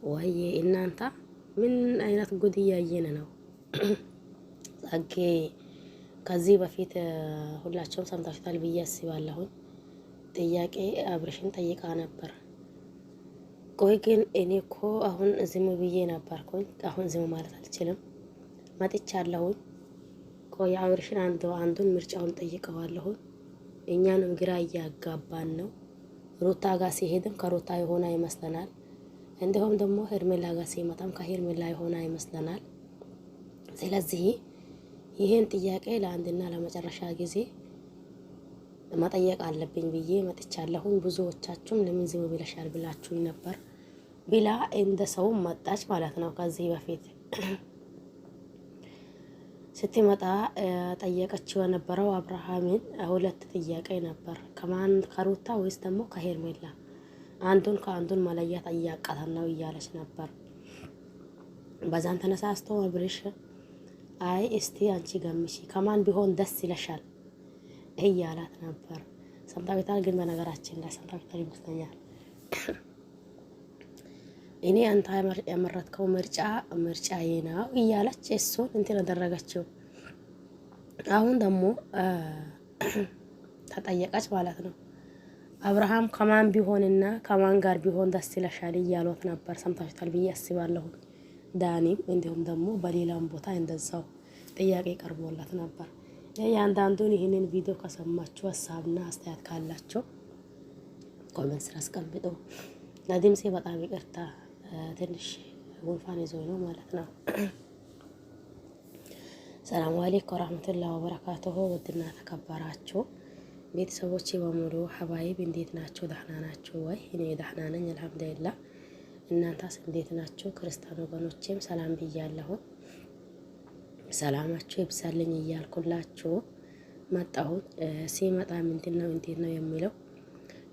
ወይ እናንተ ምን አይነት ጉድ እያየን ነው? ጸጌ ከዚህ በፊት ሁላቸውም ሰምታችኋል ብዬ አስባለሁ። ጥያቄ አብርሽን ጠይቃ ነበር። ቆይ ግን እኔ እኮ አሁን ዝም ብዬ ነበርኩኝ። አሁን ዝም ማለት አልችልም፣ መጥቻለሁኝ። ቆይ አብርሽን አንዱን ምርጫውን ጠይቀዋለሁ። እኛንም ግራ እያጋባን ነው። ሩታ ጋር ሲሄድም ከሩታ የሆነ ይመስለናል። እንዲሁም ደግሞ ሄርሜላ ጋር ሲመጣም ከሄርሜላ የሆነ ይመስለናል። ስለዚህ ይሄን ጥያቄ ለአንድና ለመጨረሻ ጊዜ መጠየቅ አለብኝ ብዬ መጥቻለሁኝ። ብዙዎቻችሁም ለምን ዝም ብለሻል ብላችሁኝ ነበር ብላ እንደ ሰው መጣች ማለት ነው። ከዚህ በፊት ስትመጣ ጠየቀችው የነበረው አብርሃምን ሁለት ጥያቄ ነበር። ከማን ከሩታ ወይስ ደግሞ ከሄርሜላ? አንዱን ከአንዱን መለየት እያቃተን ነው እያለች ነበር። በዛን ተነሳስቶ አብርሽ አይ እስቲ አንቺ ገምሺ ከማን ቢሆን ደስ ይለሻል እያላት ነበር። ሰምታዊታል ግን በነገራችን ላይ ሰምታዊታል ይመስለኛል። እኔ አንተ ያመረጥከው ምርጫዬ ነው እያለች እሱን እንትን አደረገችው። አሁን ደግሞ ተጠየቀች ማለት ነው። አብርሃም ከማን ቢሆንና ከማን ጋር ቢሆን ደስ ይለሻል እያሏት ነበር። ሰምታችኋል ብዬ አስባለሁ። ዳኒም እንዲሁም ደግሞ በሌላም ቦታ እንደዛው ጥያቄ ቀርቦላት ነበር። የአንዳንዱን ይህንን ቪዲዮ ከሰማችሁ ሀሳብና አስተያየት ካላችሁ ኮሜንት ስራ አስቀምጡ። ለድምጼ በጣም ይቅርታ፣ ትንሽ ጉንፋን ይዞኝ ነው ማለት ነው። ሰላም አለይኩም ወራህመቱላሂ ወበረካቱሁ። ውድና ተከበራችሁ ቤተሰቦቼ በሙሉ ሀባይብ እንዴት ናችሁ? ደህና ናችሁ ወይ? እኔ ደህና ነኝ አልሐምዱሊላህ። እናንተስ እንዴት ናችሁ? ክርስቲያን ወገኖቼም ሰላም ብያለሁ። ሰላማችሁ ይብዛልኝ እያልኩላችሁ መጣሁ። ሲመጣ ምንድነው እንዴት ነው የሚለው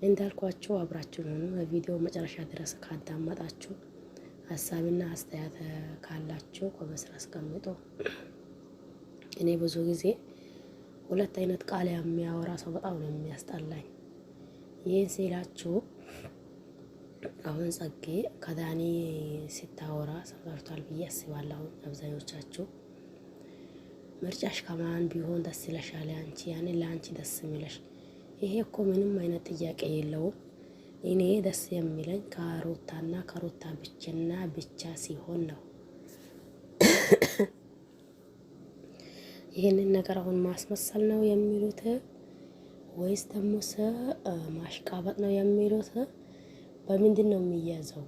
እንዳልኳችሁ አብራችሁ ሆኑ። ቪዲዮ መጨረሻ ድረስ ካዳመጣችሁ ሀሳብና አስተያየት ካላችሁ ኮሜንት ስራ አስቀምጡ። እኔ ብዙ ጊዜ ሁለት አይነት ቃል የሚያወራ ሰው በጣም ነው የሚያስጠላኝ። ይሄን ሲላችሁ አሁን ጸጌ ከዳኒ ስታወራ ሰምታችኋል ብዬ አስባለሁ። አብዛኞቻችሁ ምርጫሽ ከማን ቢሆን ደስ ይለሻል? አንቺ ያኔ ለአንቺ ደስ የሚለሽ ይሄ እኮ ምንም አይነት ጥያቄ የለውም። እኔ ደስ የሚለኝ ከሩታና ከሩታ ብቻና ብቻ ሲሆን ነው። ይሄንን ነገር አሁን ማስመሰል ነው የሚሉት ወይስ ደግሞ ማሽቃበጥ ነው የሚሉት? በምንድን ነው የሚያዘው?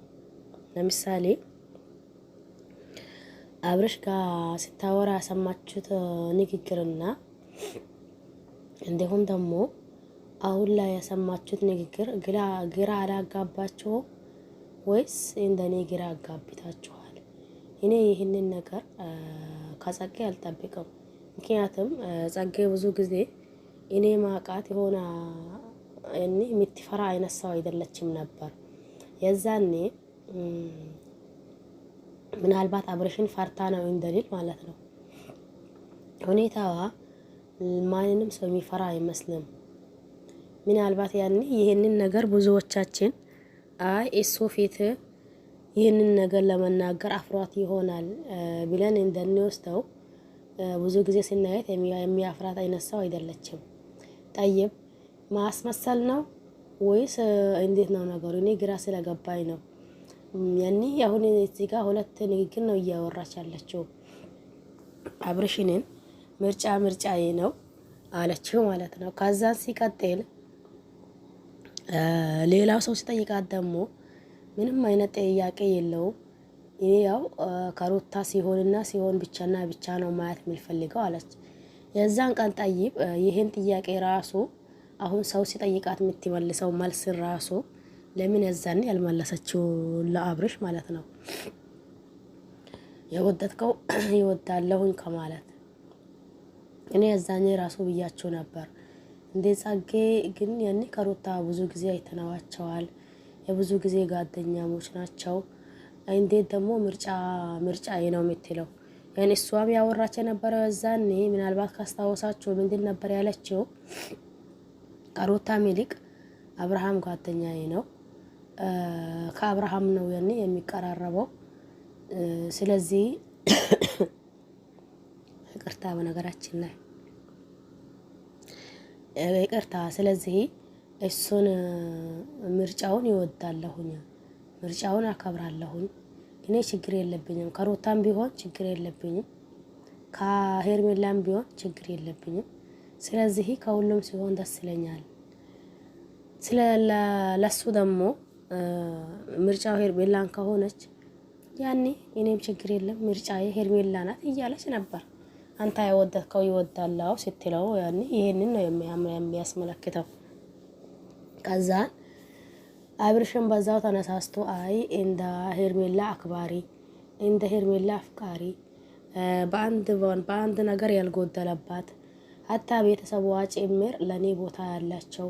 ለምሳሌ አብርሽ ጋር ስታወራ ያሰማችሁት ንግግርና እንዲሁም ደግሞ አሁን ላይ ያሰማችሁት ንግግር ግራ አላጋባችሁ ወይስ እንደኔ ግራ አጋብታችኋል? እኔ ይህንን ነገር ከጸጌ አልጠብቅም። ምክንያቱም ጸጌ ብዙ ጊዜ እኔ ማቃት የሆነ የምትፈራ አይነት ሰው አይደለችም ነበር። የዛኔ ምናልባት አብርሽን ፈርታ ነው እንደሊል ማለት ነው። ሁኔታዋ ማንንም ሰው የሚፈራ አይመስልም። ምናልባት ያኔ ይሄንን ነገር ብዙዎቻችን አይ እሱ ፊት ይሄንን ነገር ለመናገር አፍሯት ይሆናል ብለን እንደንወስደው ብዙ ጊዜ ስናየት የሚያፍራት አይነት ሰው አይደለችም። ጠይብ ማስመሰል ነው ወይስ እንዴት ነው ነገሩ? እኔ ግራ ስለገባኝ ነው። ያኔ አሁን እዚህ ጋር ሁለት ንግግር ነው እያወራች ያለችው። አብርሽንን ምርጫዬ ነው አለችው ማለት ነው። ከዛን ሲቀጥል ሌላው ሰው ሲጠይቃት ደግሞ ምንም አይነት ጥያቄ የለውም። እኔ ያው ከሩታ ሲሆን ብቻና ብቻ ነው ማየት የሚፈልገው አለች። የዛን ቀን ጠይብ ይሄን ጥያቄ ራሱ አሁን ሰው ሲጠይቃት የምትመልሰው መልስ ራሱ ለምን የዛኔ ያልመለሰችው ለአብርሽ ማለት ነው። የወደድከው ይወዳለሁኝ ከማለት እኔ የዛኔ ራሱ ብያቸው ነበር። እንዴ ጸጌ ግን ያኔ ከሩታ ብዙ ጊዜ አይተናዋቸዋል። የብዙ ጊዜ ጓደኛሞች ናቸው። እንዴት ደግሞ ምርጫዬ ነው የምትለው? ያን እሷም ያወራች የነበረው የዛኔ ምናልባት ካስታወሳችሁ ምንድን ነበር ያለችው? ከሩታም ይልቅ አብርሃም ጓደኛዬ ነው ከአብርሃም ነው ያኔ የሚቀራረበው። ስለዚህ ይቅርታ በነገራችን ላይ ይቅርታ። ስለዚህ እሱን ምርጫውን ይወዳለሁኝ፣ ምርጫውን አከብራለሁኝ። እኔ ችግር የለብኝም፣ ከሩታም ቢሆን ችግር የለብኝም፣ ከሄርሜላም ቢሆን ችግር የለብኝም። ስለዚህ ከሁሉም ሲሆን ደስ ይለኛል። ለሱ ደግሞ ምርጫው ሄርሜላን ከሆነች ያኔ እኔም ችግር የለም ምርጫዬ ሄርሜላ ናት እያለች ነበር። አንተ የወደድከው ይወዳላው ስትለው ያኔ ይሄንን ነው የሚያስመለክተው። ከዛ አብርሽን በዛው ተነሳስቶ አይ እንደ ሄርሜላ አክባሪ፣ እንደ ሄርሜላ አፍቃሪ፣ በአንድ ነገር ያልጎደለባት ሀታ ቤተሰቧ ጭምር ለኔ ቦታ ያላቸው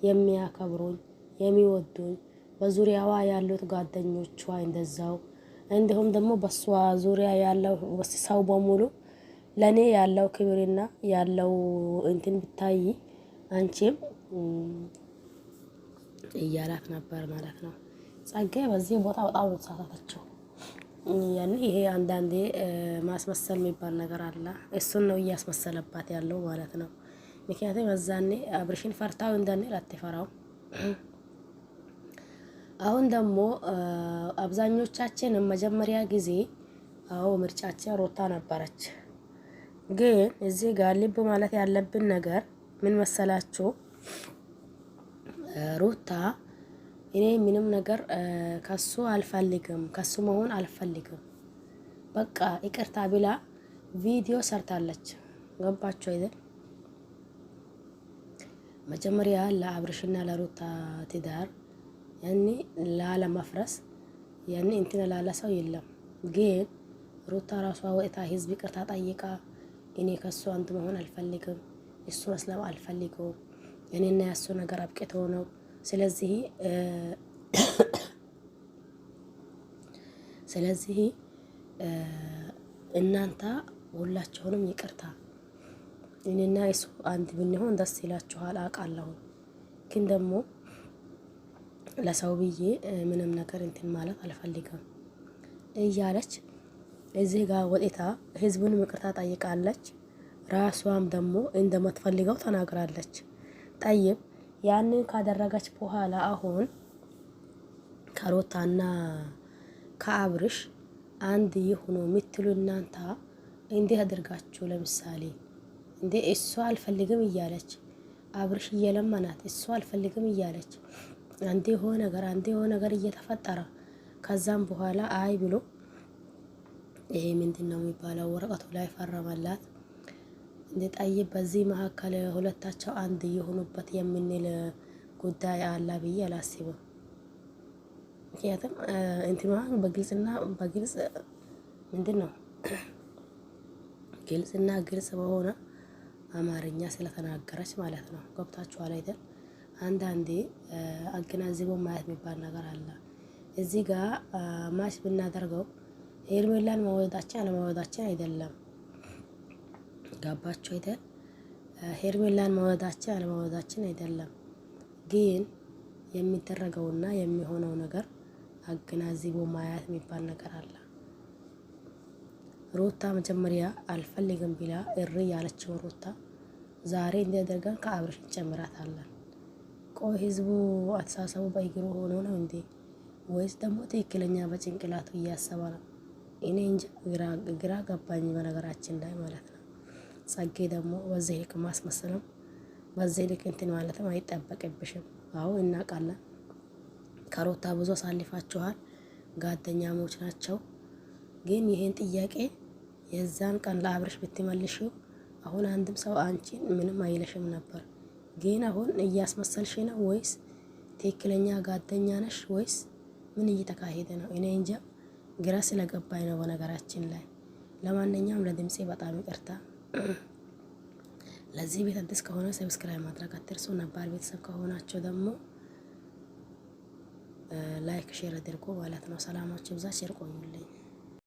የሚያከብሩኝ የሚወዱኝ በዙሪያዋ ያሉት ጓደኞቿ እንደዛው እንዲሁም ደግሞ በሷ ዙሪያ ያለው ሰው በሙሉ ለኔ ያለው ክብርና ያለው እንትን ብታይ አንቺም እያላት ነበር ማለት ነው። ጸጋዬ በዚህ ቦታ በጣም ተሳሳተችው። ያኔ ይሄ አንዳንዴ ማስመሰል የሚባል ነገር አለ። እሱን ነው እያስመሰለባት ያለው ማለት ነው። ምክንያቱም በዛኔ አብርሽን ፈርታው እንደኔ ላትፈራው። አሁን ደግሞ አብዛኞቻችን መጀመሪያ ጊዜ አዎ ምርጫችን ሩታ ነበረች። ግን እዚህ ጋር ልብ ማለት ያለብን ነገር ምን መሰላችሁ? ሩታ እኔ ምንም ነገር ከሱ አልፈልግም፣ ከሱ መሆን አልፈልግም፣ በቃ ይቅርታ ብላ ቪዲዮ ሰርታለች። ገባችሁ አይደል? መጀመሪያ ለአብርሽና ለሩታ ትዳር ያኔ ላለመፍረስ ያኔ እንትን ላለ ሰው የለም። ግን ሩታ ራሷ ወጥታ ህዝብ ይቅርታ ጠይቃ እኔ ከሱ አንድ መሆን አልፈልግም፣ እሱ መስለም አልፈልገውም፣ እኔና ያሱ ነገር አብቅቶ ነው። ስለዚህ እናንተ ሁላችሁንም ይቅርታ፣ እኔና እሱ አንድ ብንሆን ደስ ይላችኋል አውቃለሁ። ግን ደግሞ ለሰው ብዬ ምንም ነገር እንትን ማለት አልፈልግም እያለች እዚህ ጋር ወጥታ ህዝቡንም ይቅርታ ጠይቃለች። ራሷም ደግሞ እንደማትፈልገው ተናግራለች። ጠይብ ያንን ካደረገች በኋላ አሁን ከሩታና ከአብርሽ አንድ ይሁኑ የምትሉ እናንተ እንዴት አድርጋችሁ? ለምሳሌ እንዴ እሷ አልፈልግም እያለች አብርሽ እየለመናት እሷ አልፈልግም እያለች አንዴ ሆነ ነገር እየተፈጠረ ከዛም በኋላ አይ ብሎ ይሄ ምንድነው የሚባለው ወረቀቱ ላይ ፈረመላት። እንዴ ጠይብ በዚህ መካከል ሁለታቸው አንድ የሆኑበት የምንል ጉዳይ አለ ብዬ አላስብም። ምክንያቱም እንትማን በግልጽ ምንድነው ግልጽ በሆነ አማርኛ ስለተናገረች ማለት ነው። ገብታችኋል አይደል? አንዳንዴ አገናዝቦ ማየት የሚባል ነገር አለ። እዚህ ጋር ማሽ ብናደርገው ሄርሜላን መወዳችን አለመወዳችን አይደለም። ጋባችሁ አይደል? ሄርሜላን መወዳችን አለመወዳችን አይደለም። ግን የሚደረገውና የሚሆነው ነገር አገናዝቦ ማየት የሚባል ነገር አለ። ሩታ መጀመሪያ አልፈልግም ቢላ እሪ ያለችው ሩታ ዛሬ እንደደረገን ከአብርሽ እንጨምራታለን። ቆይ ህዝቡ አተሳሰቡ በእግሩ ሆኖ ነው እንዴ ወይስ ደግሞ ትክክለኛ በጭንቅላቱ እያሰበ ነው? እኔ እንጂ ግራ ገባኝ በነገራችን ላይ ማለት ነው። ጸጌ ደግሞ በዚህ ልክ ማስመሰልም በዚህ ልክ እንትን ማለትም አይጠበቅብሽም። አዎ እናውቃለን፣ ከሩታ ብዙ አሳልፋችኋል፣ ጓደኛሞች ናቸው። ግን ይሄን ጥያቄ የዛን ቀን ለአብርሽ ብትመልሽው አሁን አንድም ሰው አንቺን ምንም አይለሽም ነበር። ግን አሁን እያስመሰልሽ ነው ወይስ ትክክለኛ ጓደኛ ነሽ ወይስ ምን እየተካሄደ ነው? እኔ እንጃ ግራ ስለገባኝ ነው በነገራችን ላይ። ለማንኛውም ለድምጼ በጣም ይቅርታ። ለዚህ ቤት አዲስ ከሆነ ሰብስክራይብ ማድረግ አትርሱ። ነባር ቤተሰብ ከሆናችሁ ደግሞ ላይክ ሼር አድርጉ ማለት ነው። ሰላማችሁ ብዛ፣ ሼር ቆዩልኝ።